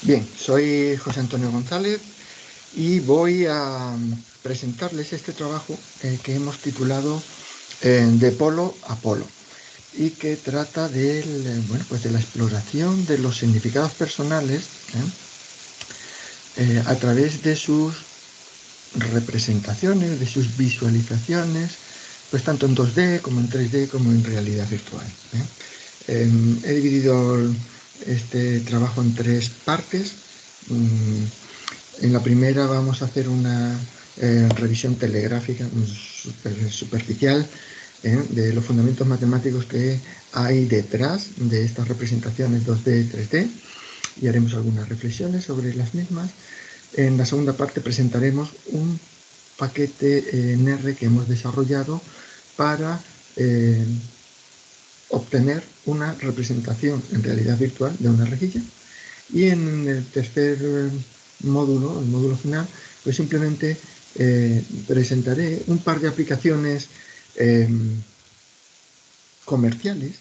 Bien, soy José Antonio González y voy a presentarles este trabajo que hemos titulado De Polo a Polo y que trata pues de la exploración de los significados personales a través de sus representaciones, de sus visualizaciones, pues tanto en 2D como en 3D como en realidad virtual. He dividido este trabajo en tres partes. En la primera vamos a hacer una revisión telegráfica superficial de los fundamentos matemáticos que hay detrás de estas representaciones 2D y 3D y haremos algunas reflexiones sobre las mismas. En la segunda parte presentaremos un paquete en R que hemos desarrollado para obtener una representación en realidad virtual de una rejilla. Y en el tercer módulo, el módulo final, pues simplemente presentaré un par de aplicaciones comerciales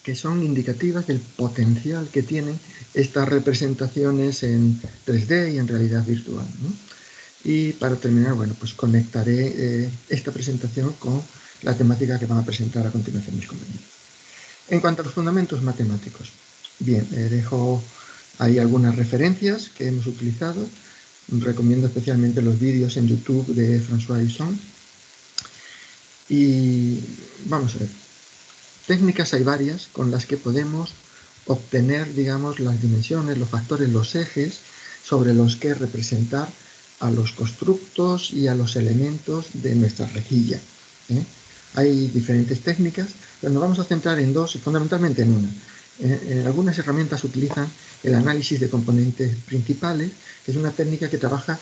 que son indicativas del potencial que tienen estas representaciones en 3D y en realidad virtual, ¿no? Y para terminar, bueno, pues conectaré esta presentación con la temática que van a presentar a continuación mis compañeros. En cuanto a los fundamentos matemáticos, bien, dejo ahí algunas referencias que hemos utilizado. Recomiendo especialmente los vídeos en YouTube de François Husson. Y vamos a ver, técnicas hay varias con las que podemos obtener, digamos, las dimensiones, los factores, los ejes sobre los que representar a los constructos y a los elementos de nuestra rejilla. Hay diferentes técnicas, pero nos vamos a centrar en dos, fundamentalmente en una. Algunas herramientas utilizan el análisis de componentes principales, que es una técnica que trabaja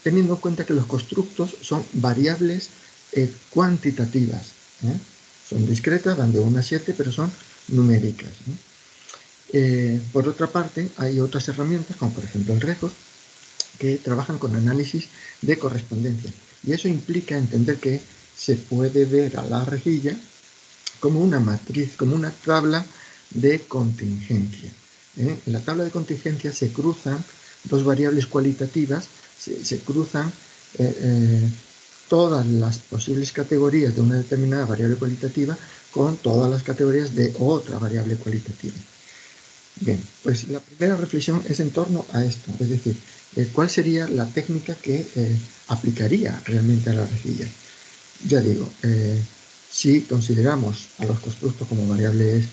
teniendo en cuenta que los constructos son variables cuantitativas. Son discretas, van de 1 a 7, pero son numéricas. Por otra parte, hay otras herramientas, como por ejemplo el RECOS, que trabajan con análisis de correspondencia. Y eso implica entender que se puede ver a la rejilla como una matriz, como una tabla de contingencia. En la tabla de contingencia se cruzan dos variables cualitativas, se cruzan todas las posibles categorías de una determinada variable cualitativa con todas las categorías de otra variable cualitativa. Bien, pues la primera reflexión es en torno a esto, es decir, ¿cuál sería la técnica que aplicaría realmente a la rejilla? Ya digo, si consideramos a los constructos como variables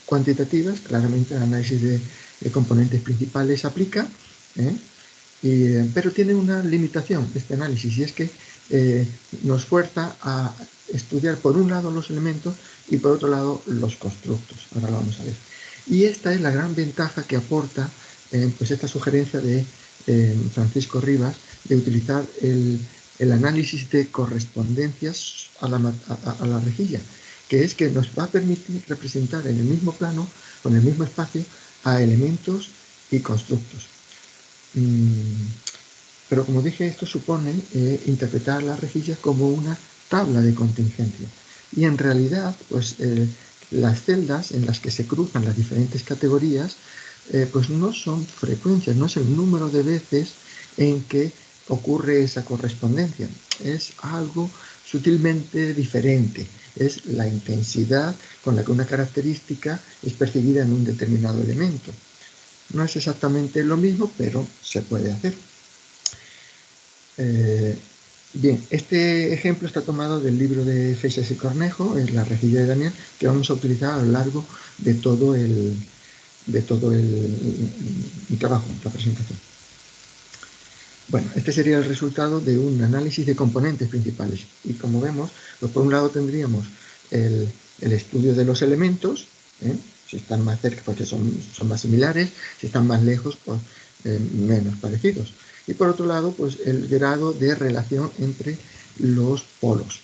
cuantitativas, claramente el análisis de componentes principales aplica, pero tiene una limitación este análisis, y es que nos fuerza a estudiar por un lado los elementos y por otro lado los constructos. Ahora lo vamos a ver. Y esta es la gran ventaja que aporta pues esta sugerencia de Francisco Rivas de utilizar el análisis de correspondencias a la rejilla, que es que nos va a permitir representar en el mismo plano, con el mismo espacio, a elementos y constructos. Pero como dije, esto supone interpretar la rejilla como una tabla de contingencia. Y en realidad, pues las celdas en las que se cruzan las diferentes categorías, pues no son frecuencias, no es el número de veces en que ocurre esa correspondencia. Es algo sutilmente diferente. Es la intensidad con la que una característica es percibida en un determinado elemento. No es exactamente lo mismo, pero se puede hacer. Bien, este ejemplo está tomado del libro de Feixas y Cornejo, en La rejilla de Daniel, que vamos a utilizar a lo largo de todo el trabajo, la presentación. Bueno, este sería el resultado de un análisis de componentes principales. Y como vemos, pues por un lado tendríamos el estudio de los elementos, si están más cerca, porque son más similares, si están más lejos, pues menos parecidos. Y por otro lado, pues el grado de relación entre los polos.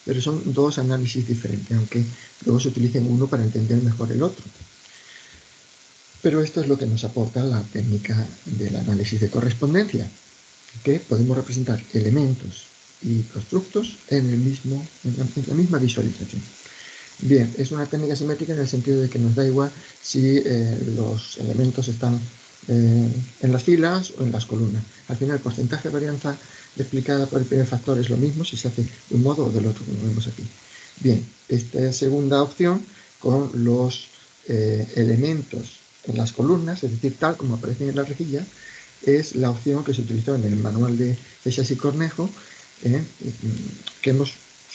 Pero son dos análisis diferentes, aunque luego se utilicen uno para entender mejor el otro. Pero esto es lo que nos aporta la técnica del análisis de correspondencia, que podemos representar elementos y constructos en la misma visualización. Bien, es una técnica simétrica en el sentido de que nos da igual si los elementos están en las filas o en las columnas. Al final, el porcentaje de varianza explicada por el primer factor es lo mismo si se hace de un modo o del otro, como vemos aquí. Bien, esta segunda opción con los elementos en las columnas, es decir, tal como aparecen en la rejilla, es la opción que se utilizó en el manual de Seixas y Cornejo, que hemos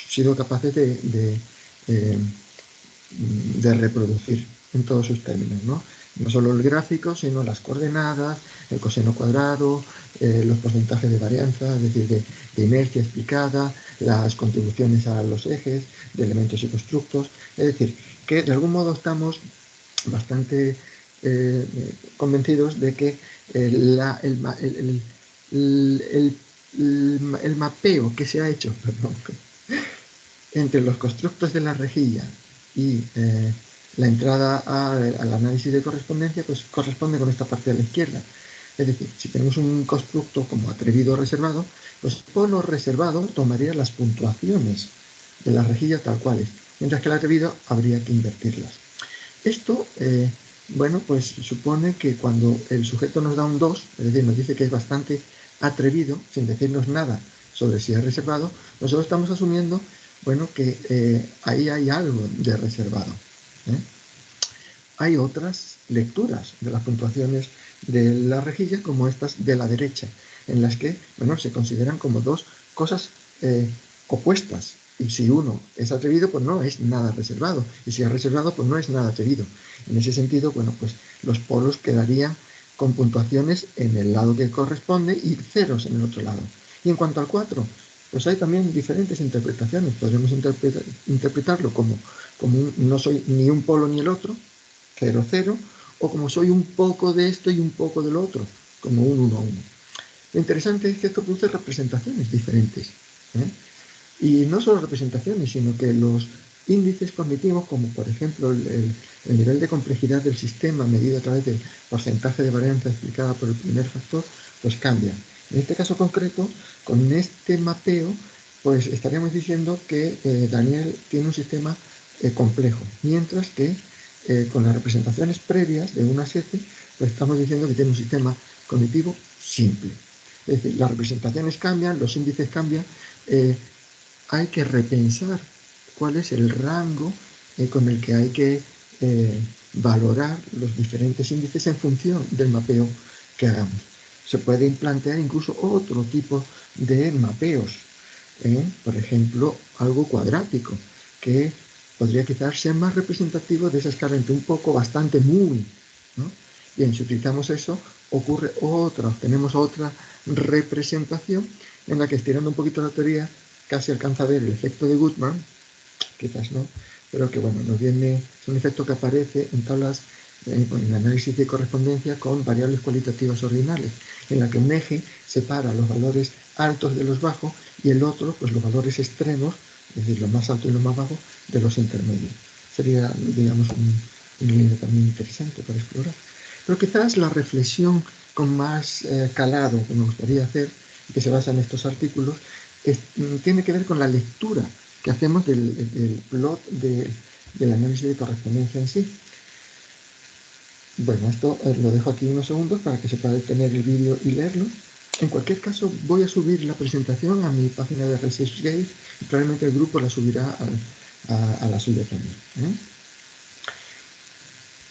sido capaces de reproducir en todos sus términos, ¿no? No solo el gráfico, sino las coordenadas, el coseno cuadrado, los porcentajes de varianza, es decir, de inercia explicada, las contribuciones a los ejes, de elementos y constructos. Es decir, que de algún modo estamos bastante convencidos de que el mapeo que se ha hecho, perdón, entre los constructos de la rejilla y la entrada al análisis de correspondencia, pues corresponde con esta parte de la izquierda. Es decir, si tenemos un constructo como atrevido reservado, pues polo reservado tomaría las puntuaciones de la rejilla tal cuales, mientras que el atrevido habría que invertirlas. Esto, bueno, pues supone que cuando el sujeto nos da un 2, es decir, nos dice que es bastante atrevido, sin decirnos nada sobre si es reservado, nosotros estamos asumiendo, bueno, que ahí hay algo de reservado. Hay otras lecturas de las puntuaciones de la rejilla, como estas de la derecha, en las que, bueno, se consideran como dos cosas opuestas. Y si uno es atrevido, pues no es nada reservado. Y si es reservado, pues no es nada atrevido. En ese sentido, bueno, pues los polos quedarían con puntuaciones en el lado que corresponde y ceros en el otro lado. Y en cuanto al 4, pues hay también diferentes interpretaciones. Podremos interpretarlo como no soy ni un polo ni el otro, 0, 0, o como soy un poco de esto y un poco de lo otro, como un 1, 1. Lo interesante es que esto produce representaciones diferentes. Y no solo representaciones, sino que los índices cognitivos, como por ejemplo el nivel de complejidad del sistema medido a través del porcentaje de varianza explicada por el primer factor, pues cambian. En este caso concreto, con este mapeo, pues estaríamos diciendo que Daniel tiene un sistema complejo, mientras que con las representaciones previas de 1 a 7, pues estamos diciendo que tiene un sistema cognitivo simple. Es decir, las representaciones cambian, los índices cambian, hay que repensar cuál es el rango con el que hay que valorar los diferentes índices en función del mapeo que hagamos. Se puede plantear incluso otro tipo de mapeos, por ejemplo, algo cuadrático, que podría quizás ser más representativo de esa escala entre un poco, bastante, muy, ¿no? Bien, si utilizamos eso, obtenemos otra representación en la que, estirando un poquito la teoría, casi alcanza a ver el efecto de Goodman, quizás no, pero que bueno, es un efecto que aparece en tablas en análisis de correspondencia con variables cualitativas ordinales, en la que un eje separa los valores altos de los bajos y el otro, pues los valores extremos, es decir, los más altos y los más bajos, de los intermedios. Sería, digamos, una línea también interesante para explorar. Pero quizás la reflexión con más calado que me gustaría hacer, que se basa en estos artículos, tiene que ver con la lectura que hacemos del plot del análisis de correspondencia en sí. Bueno, esto lo dejo aquí unos segundos para que se pueda detener el vídeo y leerlo. En cualquier caso, voy a subir la presentación a mi página de ResearchGate y probablemente el grupo la subirá a la suya también.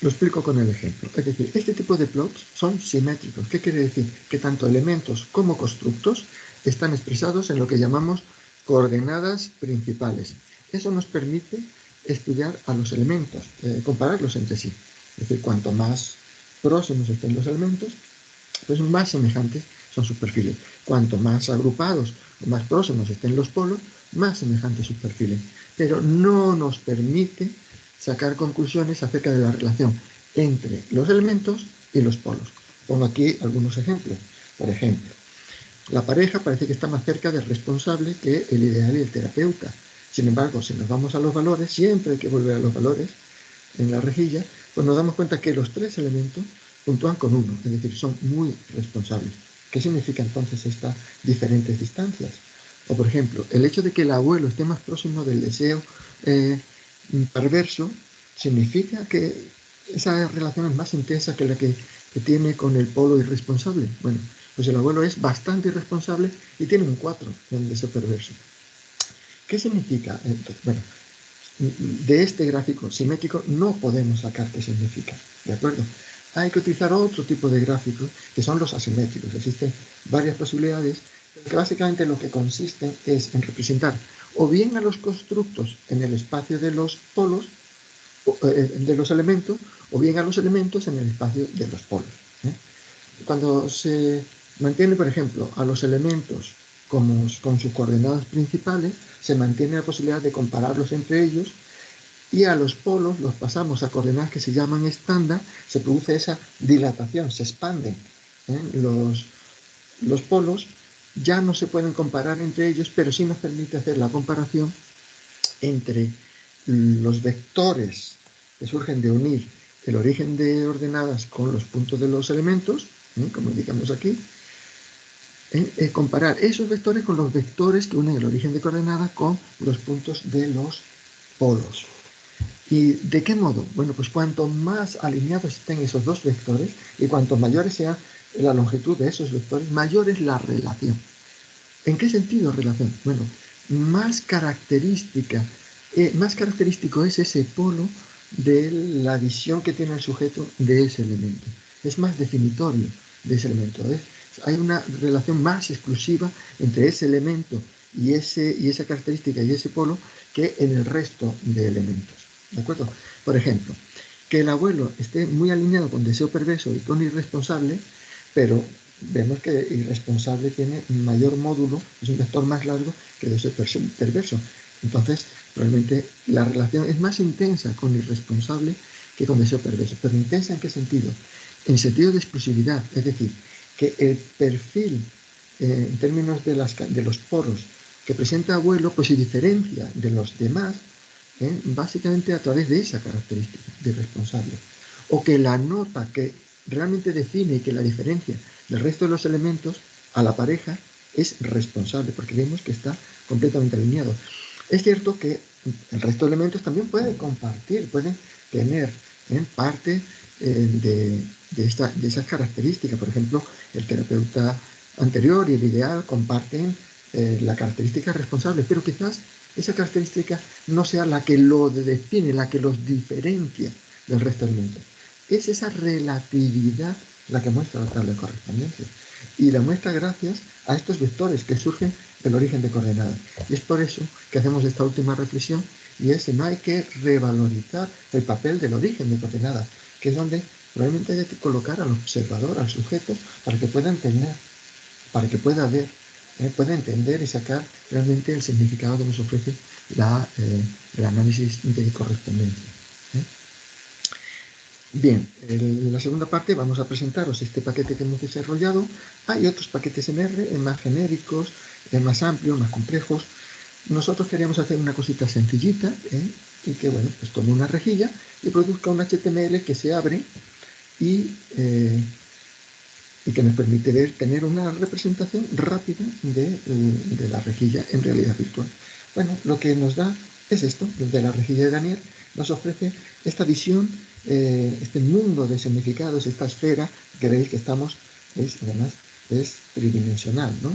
Lo explico con el ejemplo. Es decir, este tipo de plots son simétricos. ¿Qué quiere decir? Que tanto elementos como constructos están expresados en lo que llamamos coordenadas principales. Eso nos permite estudiar a los elementos, compararlos entre sí. Es decir, cuanto más próximos estén los elementos, pues más semejantes son sus perfiles. Cuanto más agrupados o más próximos estén los polos, más semejantes sus perfiles. Pero no nos permite sacar conclusiones acerca de la relación entre los elementos y los polos. Pongo aquí algunos ejemplos. Por ejemplo, la pareja parece que está más cerca del responsable que el ideal y el terapeuta. Sin embargo, si nos vamos a los valores, siempre hay que volver a los valores en la rejilla, pues nos damos cuenta que los tres elementos puntúan con 1, es decir, son muy responsables. ¿Qué significa entonces estas diferentes distancias? O por ejemplo, el hecho de que el abuelo esté más próximo del deseo perverso significa que esa relación es más intensa que la que tiene con el polo irresponsable. Bueno, pues el abuelo es bastante irresponsable y tiene un 4 en el deseo perverso. ¿Qué significa? Entonces, bueno, de este gráfico simétrico no podemos sacar qué significa, ¿de acuerdo? Hay que utilizar otro tipo de gráficos que son los asimétricos. Existen varias posibilidades, que básicamente lo que consisten es en representar o bien a los constructos en el espacio de los polos, de los elementos, o bien a los elementos en el espacio de los polos. Cuando se mantiene, por ejemplo, a los elementos con sus coordenadas principales, se mantiene la posibilidad de compararlos entre ellos, y a los polos los pasamos a coordenadas que se llaman estándar, se produce esa dilatación, se expanden los polos, ya no se pueden comparar entre ellos, pero sí nos permite hacer la comparación entre los vectores que surgen de unir el origen de ordenadas con los puntos de los elementos, como indicamos aquí, comparar esos vectores con los vectores que unen el origen de coordenadas con los puntos de los polos. ¿Y de qué modo? Bueno, pues cuanto más alineados estén esos dos vectores y cuanto mayor sea la longitud de esos vectores, mayor es la relación. ¿En qué sentido relación? Bueno, más característico es ese polo de la visión que tiene el sujeto de ese elemento. Es más definitorio de ese elemento. Hay una relación más exclusiva entre ese elemento y esa característica y ese polo que en el resto de elementos. ¿De acuerdo? Por ejemplo, que el abuelo esté muy alineado con deseo perverso y con irresponsable, pero vemos que irresponsable tiene un mayor módulo, es un vector más largo que deseo perverso. Entonces, realmente la relación es más intensa con irresponsable que con deseo perverso. ¿Pero intensa en qué sentido? En sentido de exclusividad, es decir, que el perfil en términos de los poros que presenta abuelo, pues se diferencia de los demás básicamente a través de esa característica de irresponsable. O que la nota que realmente define y que la diferencia del resto de los elementos a la pareja es responsable, porque vemos que está completamente alineado. Es cierto que el resto de elementos también pueden compartir, pueden tener parte de esas características. Por ejemplo, el terapeuta anterior y el ideal comparten la característica responsable, pero quizás esa característica no sea la que lo define, la que los diferencia del resto del mundo. Es esa relatividad la que muestra la tabla de correspondencia. Y la muestra gracias a estos vectores que surgen del origen de coordenadas. Y es por eso que hacemos esta última reflexión, y es que no hay que revalorizar el papel del origen de coordenadas, que es donde realmente hay que colocar al observador, al sujeto, para que pueda entender, para que pueda ver, pueda entender y sacar realmente el significado que nos ofrece el análisis de correspondencia. Bien, en la segunda parte vamos a presentaros este paquete que hemos desarrollado. Hay otros paquetes en R, más genéricos, más amplios, más complejos. Nosotros queríamos hacer una cosita sencillita y que, bueno, pues tome una rejilla y produzca un HTML que se abre y que nos permite tener una representación rápida de la rejilla en realidad virtual. Bueno, lo que nos da es esto, desde la rejilla de Daniel, nos ofrece esta visión, este mundo de significados, esta esfera, que veis que estamos, además es tridimensional, ¿no?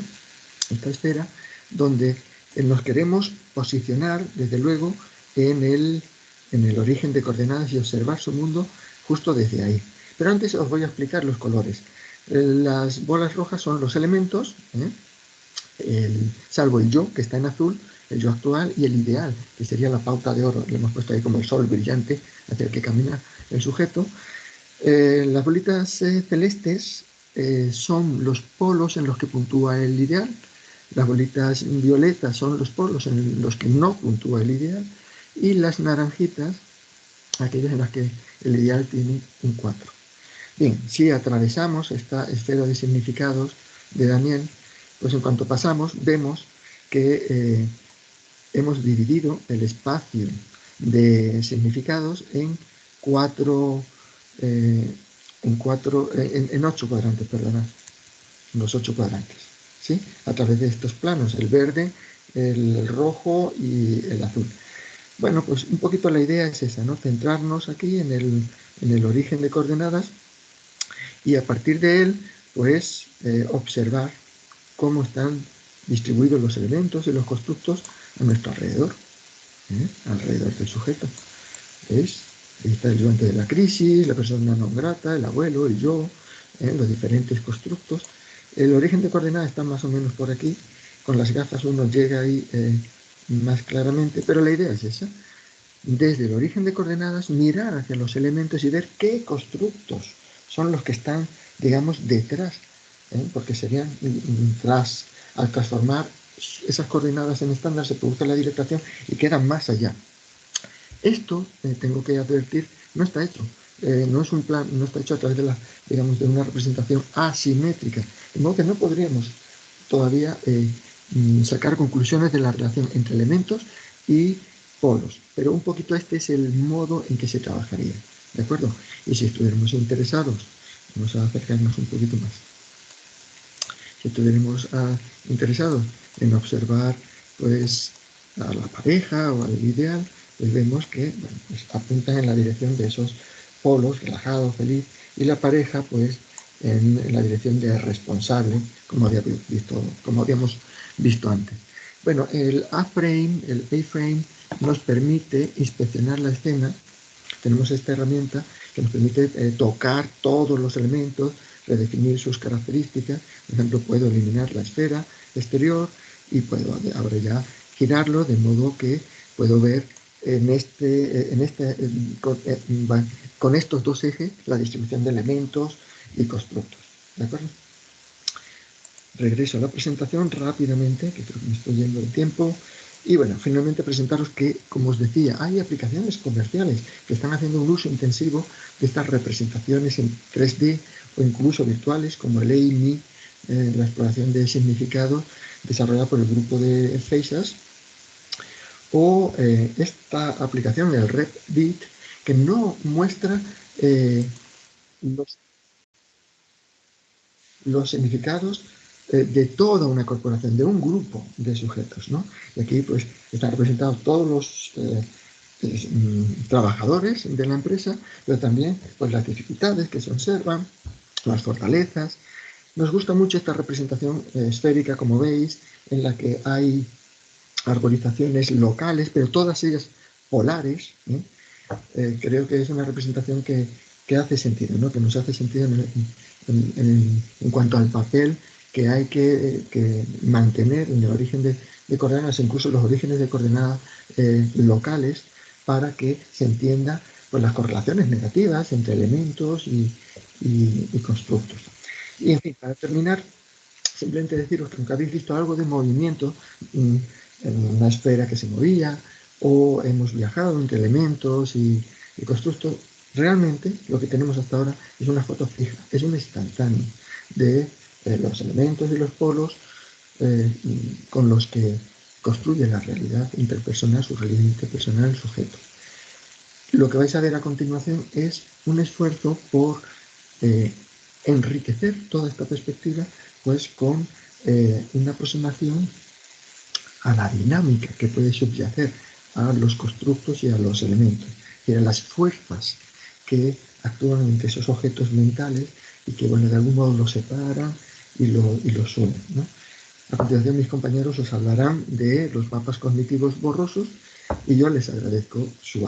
Esta esfera donde nos queremos posicionar, desde luego, en el origen de coordenadas y observar su mundo justo desde ahí. Pero antes os voy a explicar los colores. Las bolas rojas son los elementos, salvo el yo, que está en azul, el yo actual, y el ideal, que sería la pauta de oro. Le hemos puesto ahí como el sol brillante hacia el que camina el sujeto. Las bolitas celestes son los polos en los que puntúa el ideal. Las bolitas violetas son los polos en los que no puntúa el ideal. Y las naranjitas, aquellas en las que el ideal tiene un 4. Bien, si atravesamos esta esfera de significados de Daniel, pues en cuanto pasamos vemos que hemos dividido el espacio de significados en 8 cuadrantes, perdonad, los 8 cuadrantes, ¿sí? A través de estos planos, el verde, el rojo y el azul. Bueno, pues un poquito la idea es esa, ¿no? Centrarnos aquí en el origen de coordenadas y a partir de él, pues observar cómo están distribuidos los elementos y los constructos a nuestro alrededor, alrededor del sujeto. ¿Veis? Ahí está el yo antes de la crisis, la persona non grata, el abuelo, el yo, los diferentes constructos. El origen de coordenadas está más o menos por aquí. Con las gafas uno llega ahí más claramente, pero la idea es esa. Desde el origen de coordenadas, mirar hacia los elementos y ver qué constructos son los que están, digamos, detrás, porque serían tras, al transformar esas coordenadas en estándar se produce la dilatación y quedan más allá. Esto, tengo que advertir, no está hecho. No es un plan, no está hecho a través de la, digamos, de una representación asimétrica. De modo que no podríamos todavía sacar conclusiones de la relación entre elementos y polos. Pero un poquito este es el modo en que se trabajaría. ¿De acuerdo? Y si estuviéramos interesados, vamos a acercarnos un poquito más. Si estuviéramos interesados en observar pues a la pareja o al ideal, pues vemos que bueno, pues apuntan en la dirección de esos polos, relajado, feliz, y la pareja pues en la dirección de responsable, como habíamos visto antes. Bueno, el A-frame nos permite inspeccionar la escena. Tenemos esta herramienta que nos permite tocar todos los elementos, redefinir sus características. Por ejemplo, puedo eliminar la esfera exterior y puedo ahora ya girarlo de modo que puedo ver con estos dos ejes la distribución de elementos y constructos. ¿De acuerdo? Regreso a la presentación rápidamente, que creo que me estoy yendo de tiempo. Y bueno, finalmente presentaros que, como os decía, hay aplicaciones comerciales que están haciendo un uso intensivo de estas representaciones en 3D o incluso virtuales, como el AIMI, la exploración de significado desarrollada por el grupo de FACES, o esta aplicación, el RepBit, que no muestra los significados de toda una corporación, de un grupo de sujetos, ¿no? Y aquí pues están representados todos los trabajadores de la empresa, pero también pues las dificultades que se observan, las fortalezas. Nos gusta mucho esta representación esférica, como veis, en la que hay arborizaciones locales, pero todas ellas polares. Creo que es una representación que hace sentido, ¿no? Que nos hace sentido en cuanto al papel que hay que mantener en el origen de coordenadas, incluso los orígenes de coordenadas locales, para que se entienda pues, las correlaciones negativas entre elementos y constructos. Y en fin, para terminar, simplemente deciros que aunque habéis visto algo de movimiento en una esfera que se movía, o hemos viajado entre elementos y constructos, realmente lo que tenemos hasta ahora es una foto fija, es un instantáneo de los elementos y los polos con los que construye la realidad interpersonal, su realidad interpersonal, el sujeto. Lo que vais a ver a continuación es un esfuerzo por enriquecer toda esta perspectiva pues con una aproximación a la dinámica que puede subyacer a los constructos y a los elementos, y a las fuerzas que actúan entre esos objetos mentales y que, bueno, de algún modo los separan y los unen, ¿no? A continuación, mis compañeros os hablarán de los mapas cognitivos borrosos y yo les agradezco su